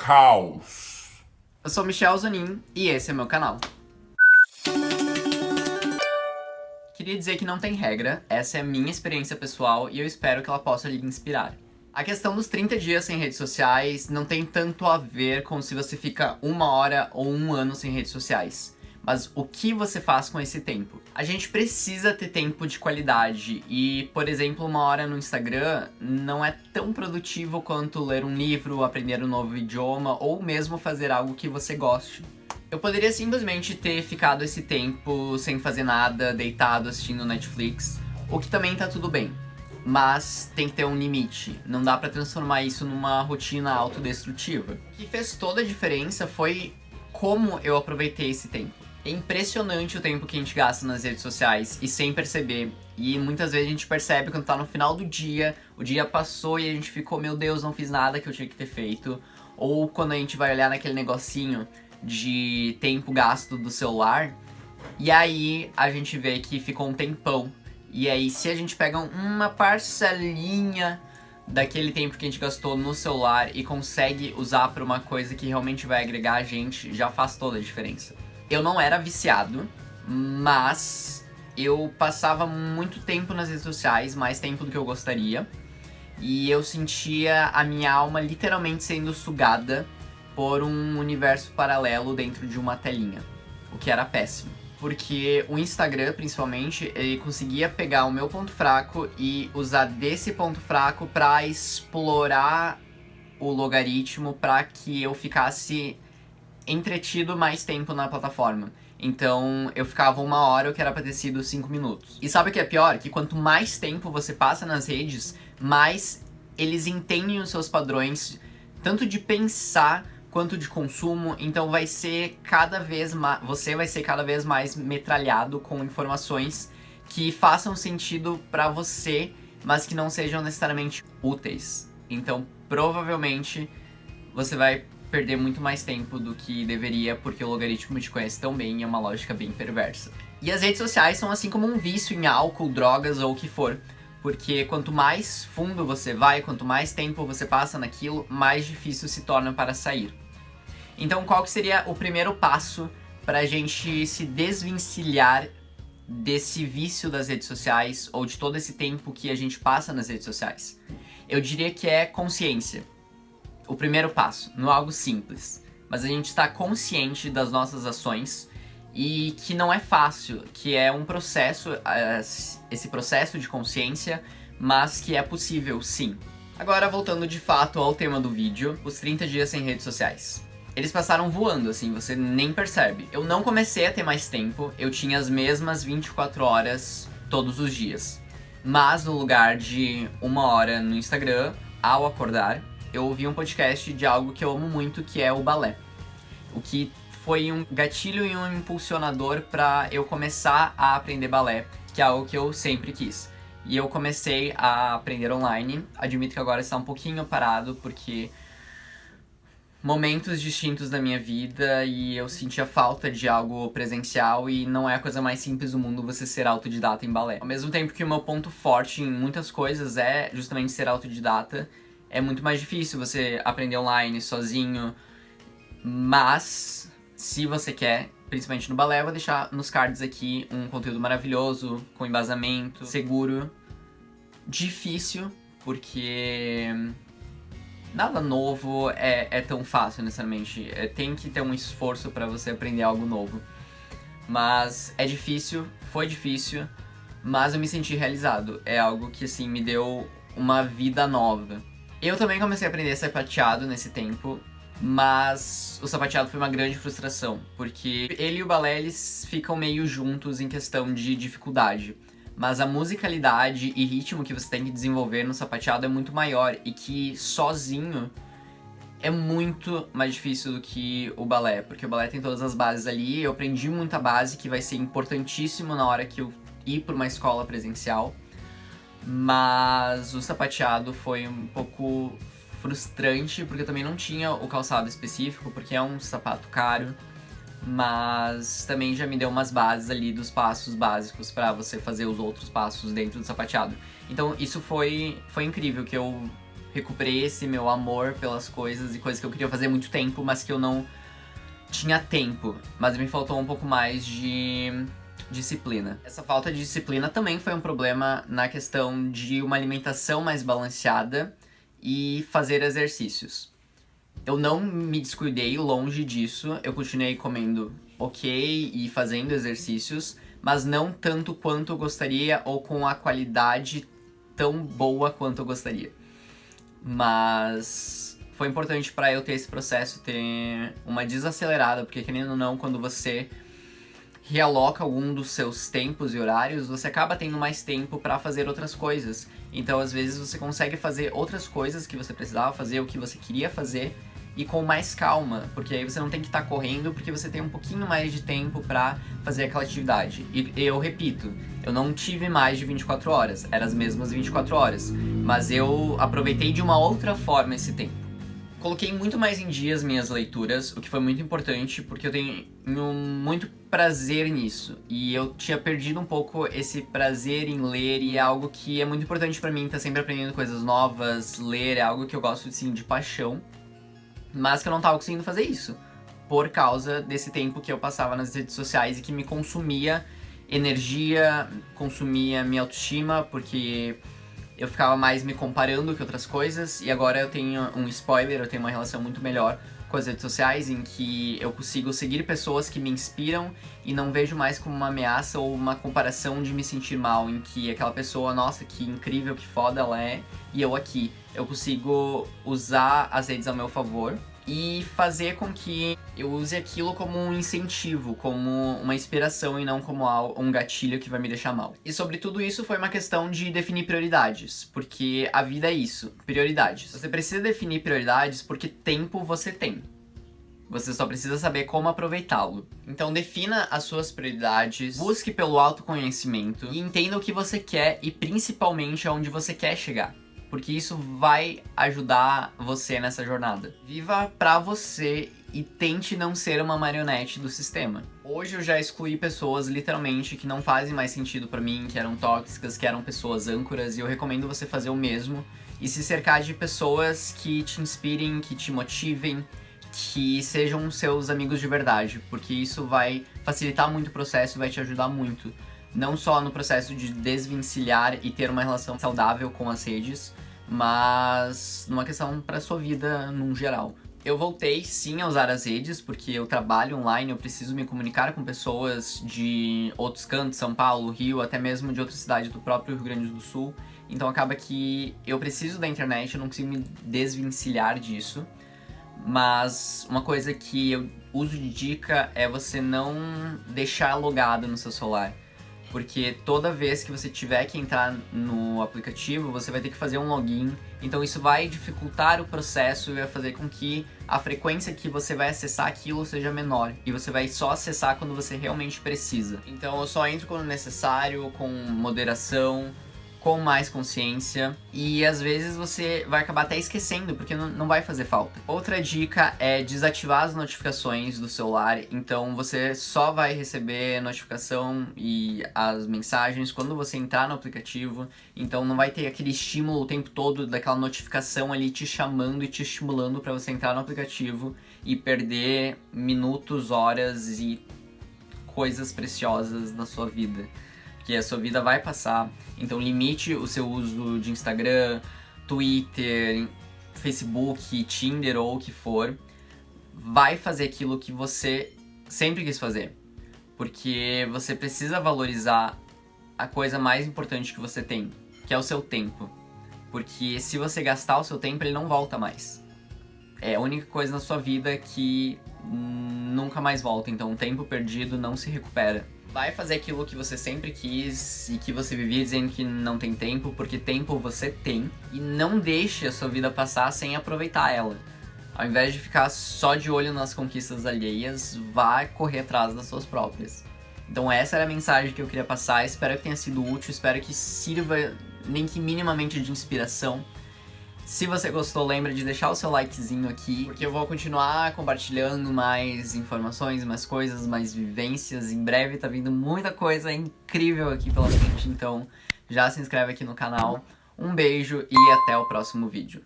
caos. Eu sou Michel Zonin e esse é meu canal. Queria dizer que não tem regra, essa é a minha experiência pessoal e eu espero que ela possa lhe inspirar. A questão dos 30 dias sem redes sociais não tem tanto a ver com se você fica 1 hora ou 1 ano sem redes sociais, mas o que você faz com esse tempo. A gente precisa ter tempo de qualidade e, por exemplo, 1 hora no Instagram não é tão produtivo quanto ler um livro, aprender um novo idioma ou mesmo fazer algo que você goste. Eu poderia simplesmente ter ficado esse tempo sem fazer nada, deitado assistindo Netflix, o que também tá tudo bem. Mas tem que ter um limite, não dá pra transformar isso numa rotina autodestrutiva. O que fez toda a diferença foi como eu aproveitei esse tempo. É impressionante o tempo que a gente gasta nas redes sociais e sem perceber. E muitas vezes a gente percebe quando tá no final do dia, o dia passou e a gente ficou, meu Deus, não fiz nada que eu tinha que ter feito. Ou quando a gente vai olhar naquele negocinho de tempo gasto do celular, e aí a gente vê que ficou um tempão. E aí se a gente pega uma parcelinha daquele tempo que a gente gastou no celular e consegue usar pra uma coisa que realmente vai agregar a gente, já faz toda a diferença. Eu não era viciado, mas eu passava muito tempo nas redes sociais, mais tempo do que eu gostaria. E eu sentia a minha alma literalmente sendo sugada por um universo paralelo dentro de uma telinha, o que era péssimo. Porque o Instagram, principalmente, ele conseguia pegar o meu ponto fraco e usar desse ponto fraco pra explorar o logaritmo pra que eu ficasse entretido mais tempo na plataforma. Então eu ficava 1 hora, o que era pra ter sido 5 minutos. E sabe o que é pior? Que quanto mais tempo você passa nas redes, mais eles entendem os seus padrões, tanto de pensar quanto de consumo, então vai ser cada vez mais, você vai ser cada vez mais metralhado com informações que façam sentido pra você, mas que não sejam necessariamente úteis. Então, provavelmente, você vai perder muito mais tempo do que deveria, porque o logaritmo te conhece tão bem e é uma lógica bem perversa. E as redes sociais são assim como um vício em álcool, drogas ou o que for. Porque quanto mais fundo você vai, quanto mais tempo você passa naquilo, mais difícil se torna para sair. Então qual que seria o primeiro passo pra gente se desvencilhar desse vício das redes sociais ou de todo esse tempo que a gente passa nas redes sociais? Eu diria que é consciência. O primeiro passo, não é algo simples, mas a gente está consciente das nossas ações e que não é fácil, que é um processo, esse processo de consciência, mas que é possível sim. Agora voltando de fato ao tema do vídeo, os 30 dias sem redes sociais. Eles passaram voando, assim, você nem percebe. Eu não comecei a ter mais tempo, eu tinha as mesmas 24 horas todos os dias. Mas no lugar de 1 hora no Instagram, ao acordar, eu ouvi um podcast de algo que eu amo muito, que é o balé. O que foi um gatilho e um impulsionador pra eu começar a aprender balé, que é algo que eu sempre quis. E eu comecei a aprender online, admito que agora está um pouquinho parado, porque momentos distintos da minha vida e eu sentia falta de algo presencial e não é a coisa mais simples do mundo você ser autodidata em balé. Ao mesmo tempo que o meu ponto forte em muitas coisas é justamente ser autodidata, é muito mais difícil você aprender online, sozinho, mas se você quer, principalmente no balé, eu vou deixar nos cards aqui um conteúdo maravilhoso, com embasamento, seguro, difícil, porque nada novo é tão fácil necessariamente, tem que ter um esforço pra você aprender algo novo. Mas é difícil, foi difícil, mas eu me senti realizado, é algo que assim me deu uma vida nova. Eu também comecei a aprender sapateado nesse tempo, mas o sapateado foi uma grande frustração, porque ele e o balé eles ficam meio juntos em questão de dificuldade. Mas a musicalidade e ritmo que você tem que desenvolver no sapateado é muito maior e que sozinho é muito mais difícil do que o balé, porque o balé tem todas as bases ali, eu aprendi muita base que vai ser importantíssimo na hora que eu ir para uma escola presencial, mas o sapateado foi um pouco frustrante porque eu também não tinha o calçado específico, porque é um sapato caro. Mas também já me deu umas bases ali dos passos básicos pra você fazer os outros passos dentro do sapateado. Então isso foi incrível, que eu recuperei esse meu amor pelas coisas e coisas que eu queria fazer há muito tempo, mas que eu não tinha tempo. Mas me faltou um pouco mais de disciplina. Essa falta de disciplina também foi um problema na questão de uma alimentação mais balanceada e fazer exercícios. Eu não me descuidei, longe disso, eu continuei comendo ok e fazendo exercícios, mas não tanto quanto eu gostaria ou com a qualidade tão boa quanto eu gostaria. Mas foi importante pra eu ter esse processo, ter uma desacelerada, porque querendo ou não, quando você realoca algum dos seus tempos e horários, você acaba tendo mais tempo pra fazer outras coisas. Então, às vezes, você consegue fazer outras coisas que você precisava fazer, o que você queria fazer, e com mais calma, porque aí você não tem que estar correndo, porque você tem um pouquinho mais de tempo pra fazer aquela atividade. E eu repito, eu não tive mais de 24 horas, eram as mesmas 24 horas, mas eu aproveitei de uma outra forma esse tempo. Coloquei muito mais em dia as minhas leituras, o que foi muito importante, porque eu tenho muito prazer nisso. E eu tinha perdido um pouco esse prazer em ler, e é algo que é muito importante pra mim, tá sempre aprendendo coisas novas, ler é algo que eu gosto, sim, de paixão. Mas que eu não tava conseguindo fazer isso, por causa desse tempo que eu passava nas redes sociais e que me consumia energia, consumia minha autoestima, porque eu ficava mais me comparando que outras coisas, e agora eu tenho um spoiler, eu tenho uma relação muito melhor com as redes sociais, em que eu consigo seguir pessoas que me inspiram e não vejo mais como uma ameaça ou uma comparação de me sentir mal, em que aquela pessoa, nossa, que incrível, que foda ela é, e eu aqui. Eu consigo usar as redes ao meu favor e fazer com que eu use aquilo como um incentivo, como uma inspiração e não como um gatilho que vai me deixar mal. E sobre tudo isso foi uma questão de definir prioridades, porque a vida é isso, prioridades. Você precisa definir prioridades porque tempo você tem. Você só precisa saber como aproveitá-lo. Então defina as suas prioridades, busque pelo autoconhecimento e entenda o que você quer e principalmente aonde você quer chegar. Porque isso vai ajudar você nessa jornada. Viva pra você e tente não ser uma marionete do sistema. Hoje eu já excluí pessoas, literalmente, que não fazem mais sentido pra mim, que eram tóxicas, que eram pessoas âncoras, e eu recomendo você fazer o mesmo. E se cercar de pessoas que te inspirem, que te motivem, que sejam seus amigos de verdade, porque isso vai facilitar muito o processo e vai te ajudar muito. Não só no processo de desvencilhar e ter uma relação saudável com as redes, mas numa questão para sua vida num geral. Eu voltei sim a usar as redes, porque eu trabalho online, eu preciso me comunicar com pessoas de outros cantos, São Paulo, Rio, até mesmo de outra cidade do próprio Rio Grande do Sul. Então acaba que eu preciso da internet, eu não consigo me desvencilhar disso. Mas uma coisa que eu uso de dica é você não deixar logado no seu celular. Porque toda vez que você tiver que entrar no aplicativo, você vai ter que fazer um login. Então isso vai dificultar o processo e vai fazer com que a frequência que você vai acessar aquilo seja menor. E você vai só acessar quando você realmente precisa. Então eu só entro quando necessário, com moderação, com mais consciência, e às vezes você vai acabar até esquecendo, porque não vai fazer falta. Outra dica é desativar as notificações do celular, então você só vai receber notificação e as mensagens quando você entrar no aplicativo, então não vai ter aquele estímulo o tempo todo daquela notificação ali te chamando e te estimulando para você entrar no aplicativo e perder minutos, horas e coisas preciosas da sua vida. Que a sua vida vai passar, então limite o seu uso de Instagram, Twitter, Facebook, Tinder ou o que for. Vai fazer aquilo que você sempre quis fazer, porque você precisa valorizar a coisa mais importante que você tem, que é o seu tempo, porque se você gastar o seu tempo, ele não volta mais. É a única coisa na sua vida que nunca mais volta, então o tempo perdido não se recupera. Vai fazer aquilo que você sempre quis e que você vivia dizendo que não tem tempo, porque tempo você tem. E não deixe a sua vida passar sem aproveitar ela. Ao invés de ficar só de olho nas conquistas alheias, vá correr atrás das suas próprias. Então essa era a mensagem que eu queria passar, espero que tenha sido útil, espero que sirva nem que minimamente de inspiração. Se você gostou, lembra de deixar o seu likezinho aqui, porque eu vou continuar compartilhando mais informações, mais coisas, mais vivências. Em breve tá vindo muita coisa incrível aqui pela frente, então já se inscreve aqui no canal. Um beijo e até o próximo vídeo.